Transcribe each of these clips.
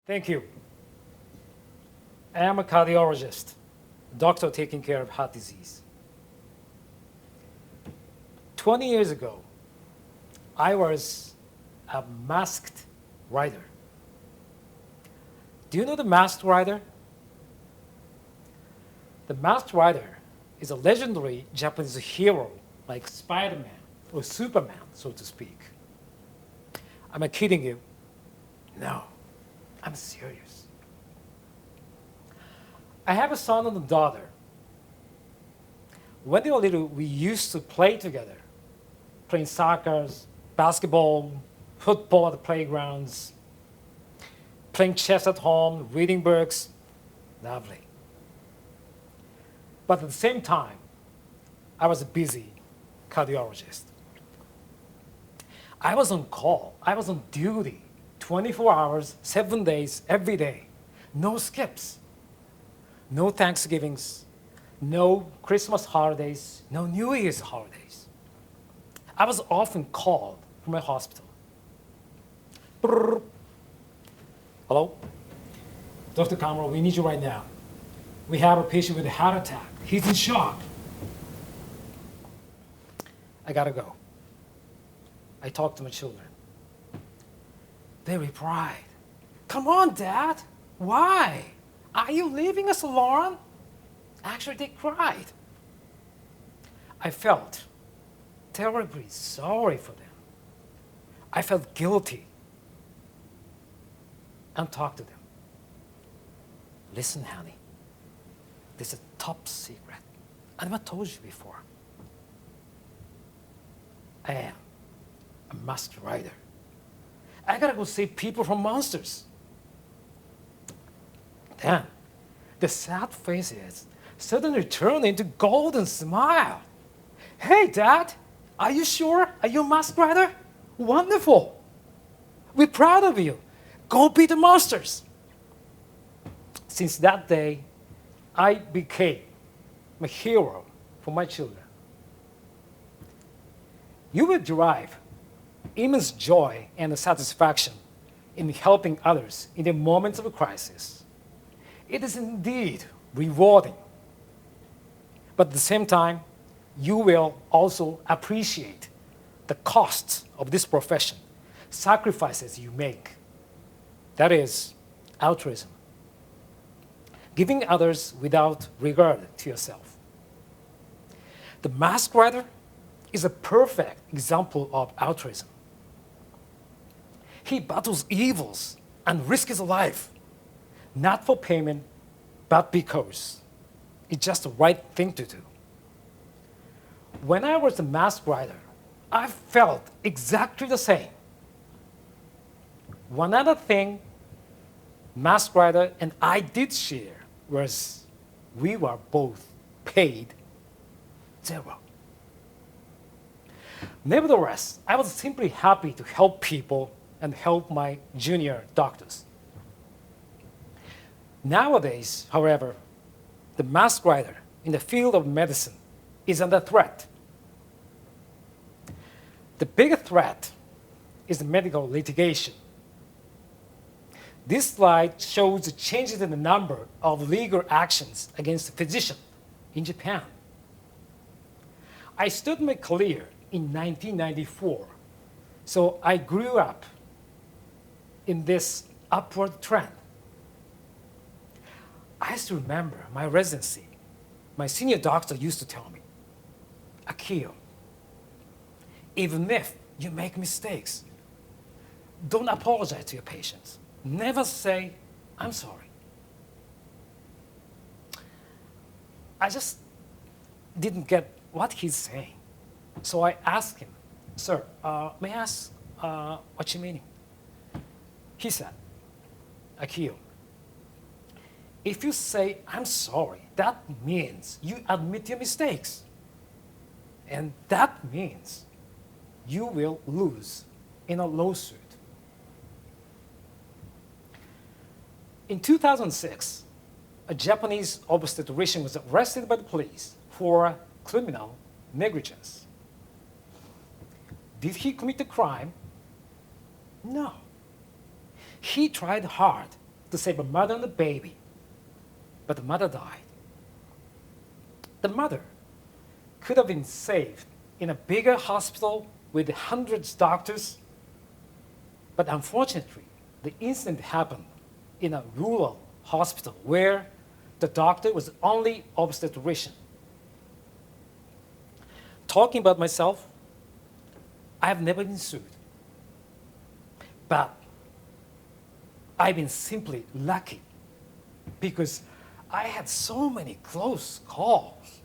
Thank you. I am a cardiologist, doctor taking care of heart disease. 20 years ago, I was a masked rider. Do you know the masked rider? The masked rider is a legendary Japanese hero like Spider-Man or Superman, so to speak. Am I kidding you? No, I'm serious. I have a son and a daughter. When they were little, we used to play together, playing soccer, basketball, football at the playgrounds, playing chess at home, reading books. Lovely. But at the same time, I was a busy cardiologist. I was on call. I was on duty 24 hours, 7 days, every day. No skips. No Thanksgivings, no Christmas holidays, no New Year's holidays. I was often called from a hospital. Brrr. Hello? Dr. Kawamura, we need you right now. We have a patient with a heart attack. He's in shock. I gotta go. I talked to my children. They replied, "Come on, Dad. Why? Are you leaving us alone?" Actually, they cried. I felt terribly sorry for them. I felt guilty and talked to them. Listen, honey, this is a top secret. I never told you before. I am a masked rider. I gotta go save people from monsters. Then, the sad faces suddenly turned into golden smile. "Hey, Dad, are you sure? Are you a masked rider? Wonderful. We're proud of you. Go beat the monsters." Since that day, I became a hero for my children. You will derive immense joy and satisfaction in helping others in their moments of crisis. It is indeed rewarding. But at the same time, you will also appreciate the costs of this profession, sacrifices you make. That is altruism. Giving others without regard to yourself. The masked rider is a perfect example of altruism. He battles evils and risks his life, not for payment, but because it's just the right thing to do. When I was a masked rider, I felt exactly the same. One other thing masked rider and I did share was we were both paid zero. Nevertheless, I was simply happy to help people and help my junior doctors. Nowadays, however, the masked rider in the field of medicine is under threat. The biggest threat is the medical litigation. This slide shows the changes in the number of legal actions against a physician in Japan. I started my career in 1994, so I grew up in this upward trend. I still remember my residency. My senior doctor used to tell me, "Akio, even if you make mistakes, don't apologize to your patients. Never say, 'I'm sorry.'" I just didn't get what he's saying. So I asked him, "Sir, may I ask what you meaning?" He said, "Akio, if you say 'I'm sorry,' that means you admit your mistakes. And that means you will lose in a lawsuit." In 2006, a Japanese obstetrician was arrested by the police for criminal negligence. Did he commit a crime? No. He tried hard to save a mother and a baby, but the mother died. The mother could have been saved in a bigger hospital with hundreds of doctors, but unfortunately, the incident happened in a rural hospital where the doctor was only obstetrician. Talking about myself, I have never been sued, but I've been simply lucky because I had so many close calls.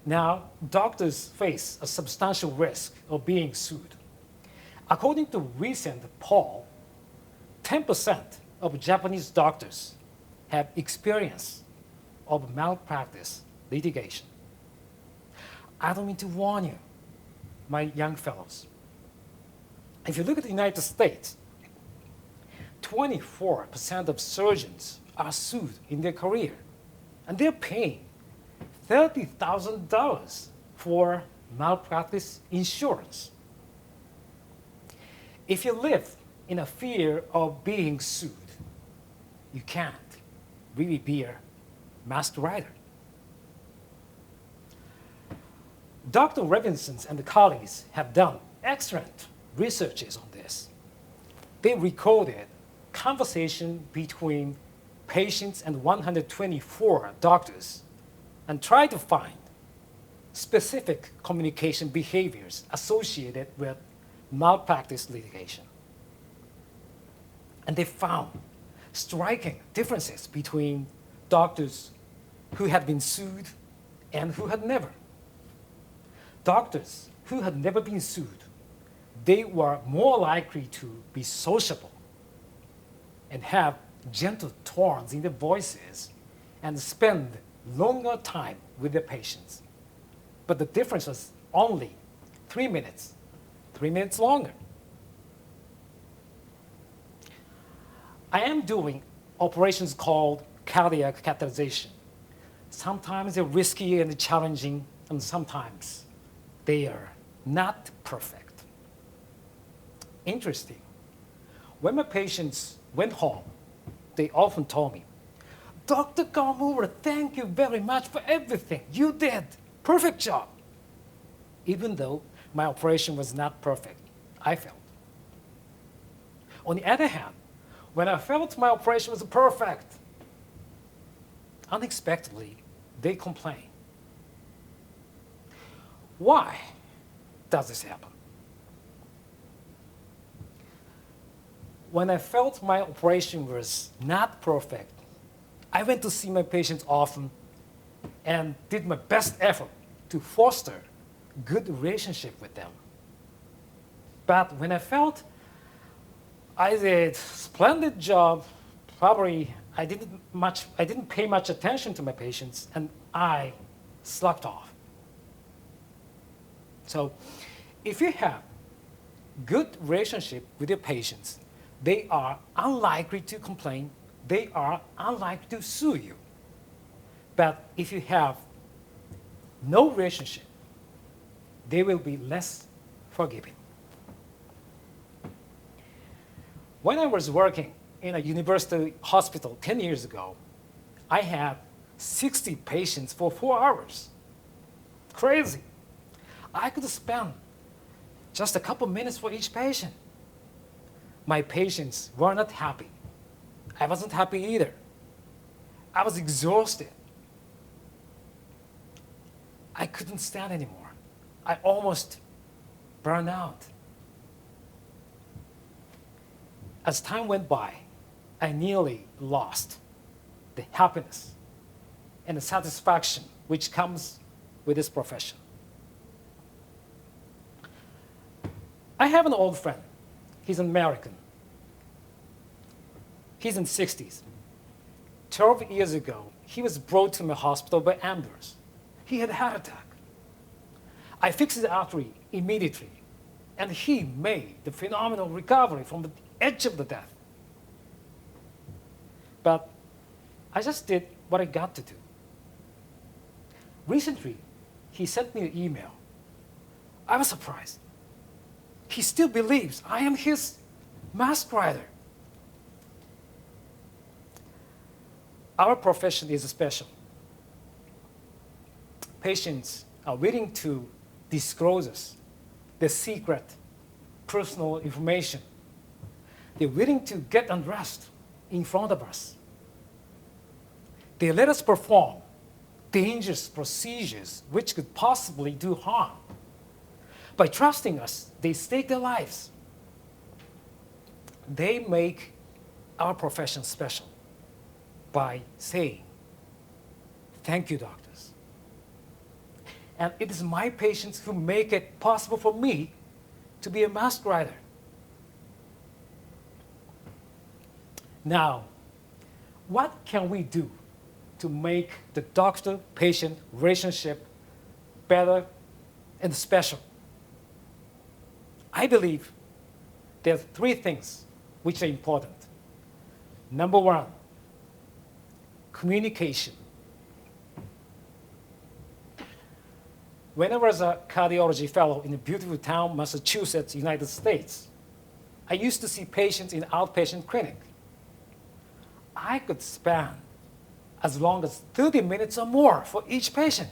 Now, doctors face a substantial risk of being sued. According to a recent poll, 10% of Japanese doctors have experience of malpractice litigation. I don't mean to warn you, my young fellows. If you look at the United States, 24% of surgeons are sued in their career, and they're paying $30,000 for malpractice insurance. If you live in a fear of being sued, you can't really be a master writer. Dr. Robinson and colleagues have done excellent researches on this. They recorded conversation between patients and 124 doctors and tried to find specific communication behaviors associated with malpractice litigation. And they found striking differences between doctors who had been sued and who had never. Doctors who had never been sued, they were more likely to be sociable and have gentle tones in their voices and spend longer time with their patients. But the difference was only 3 minutes longer. I am doing operations called cardiac catheterization. Sometimes they're risky and challenging, and sometimes they are not perfect. Interesting. When my patients went home, they often told me, Dr. Kawamura, thank you very much for everything. You did. Perfect job. Even though my operation was not perfect, I felt. On the other hand, when I felt my operation was perfect, unexpectedly, they complained. Why does this happen? When I felt my operation was not perfect, I went to see my patients often and did my best effort to foster good relationship with them. But when I felt I did splendid job, probably I didn't pay much attention to my patients, and I slacked off. So if you have good relationship with your patients, they are unlikely to complain, they are unlikely to sue you. But if you have no relationship, they will be less forgiving. When I was working in a university hospital 10 years ago, I had 60 patients for 4 hours. Crazy. I could spend just a couple minutes for each patient. My patients were not happy. I wasn't happy either. I was exhausted. I couldn't stand anymore. I almost burned out. As time went by, I nearly lost the happiness and the satisfaction which comes with this profession. I have an old friend. He's an American. He's in 60s. 12 years ago, he was brought to my hospital by ambulance. He had a heart attack. I fixed his artery immediately, and he made the phenomenal recovery from the edge of the death. But I just did what I got to do. Recently, he sent me an email. I was surprised. He still believes I am his mask writer. Our profession is special. Patients are willing to disclose us their secret, personal information. They're willing to get undressed in front of us. They let us perform dangerous procedures which could possibly do harm. By trusting us, they stake their lives. They make our profession special by saying, "Thank you, doctors." And it is my patients who make it possible for me to be a mask writer. Now, what can we do to make the doctor-patient relationship better and special? I believe there are three things which are important. Number one, communication. When I was a cardiology fellow in a beautiful town, Massachusetts, United States, I used to see patients in outpatient clinic. I could spend as long as 30 minutes or more for each patient.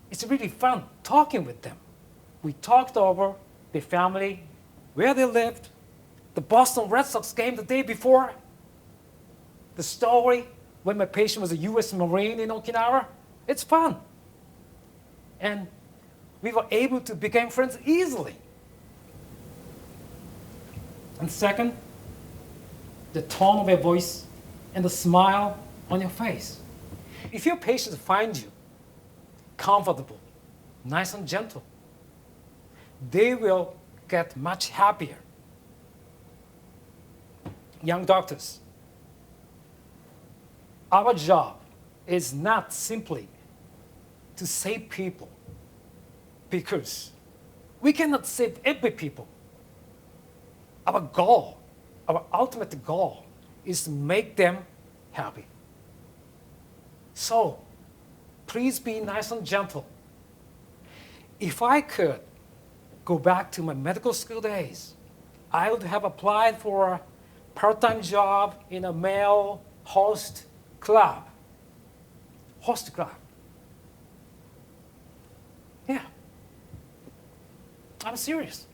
It's really fun talking with them. We talked over their family, where they lived, the Boston Red Sox game the day before, the story when my patient was a U.S. Marine in Okinawa. It's fun. And we were able to become friends easily. And second, the tone of your voice and the smile on your face. If your patients find you comfortable, nice and gentle, they will get much happier. Young doctors, our job is not simply to save people, because we cannot save every people. Our goal, our ultimate goal, is to make them happy. So, please be nice and gentle. If I could go back to my medical school days, I would have applied for a part-time job in a male host club. Host club. Yeah. I'm serious.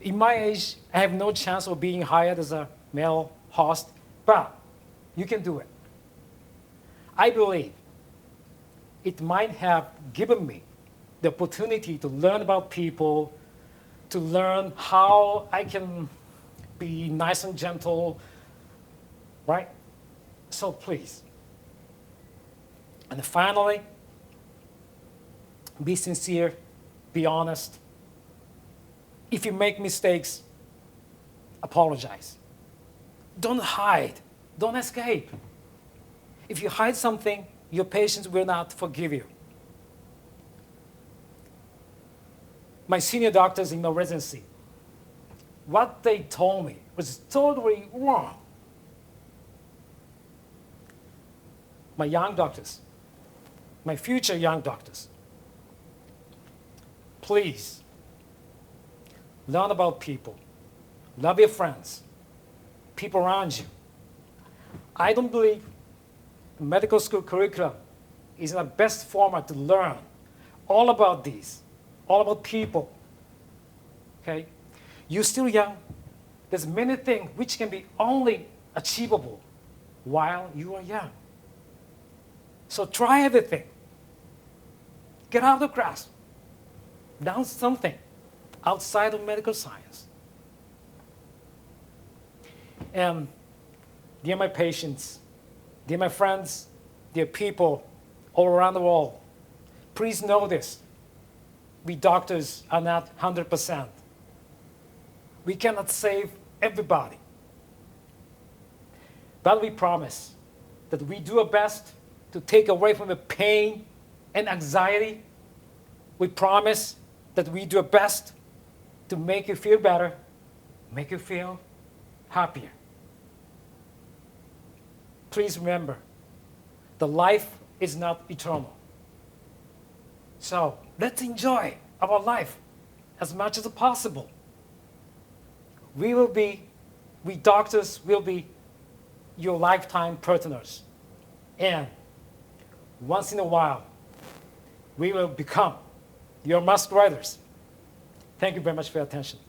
In my age, I have no chance of being hired as a male host, but you can do it. I believe it might have given me the opportunity to learn about people, to learn how I can be nice and gentle, right? So please. And finally, be sincere, be honest. If you make mistakes, apologize. Don't hide, don't escape. If you hide something, your patients will not forgive you. My senior doctors in my residency, what they told me was totally wrong. My young doctors, my future young doctors, please learn about people, love your friends, people around you. I don't believe medical school curriculum is the best format to learn all about these, all about people. Okay? You're still young. There's many things which can be only achievable while you are young. So try everything. Get out of the class. Learn something outside of medical science. And dear my patients, dear my friends, dear people all around the world, please know this. We doctors are not 100%. We cannot save everybody. But we promise that we do our best to take away from the pain and anxiety. We promise that we do our best to make you feel better, make you feel happier. Please remember, the life is not eternal. So let's enjoy our life as much as possible. We doctors will be your lifetime partners. And once in a while, we will become your master writers. Thank you very much for your attention.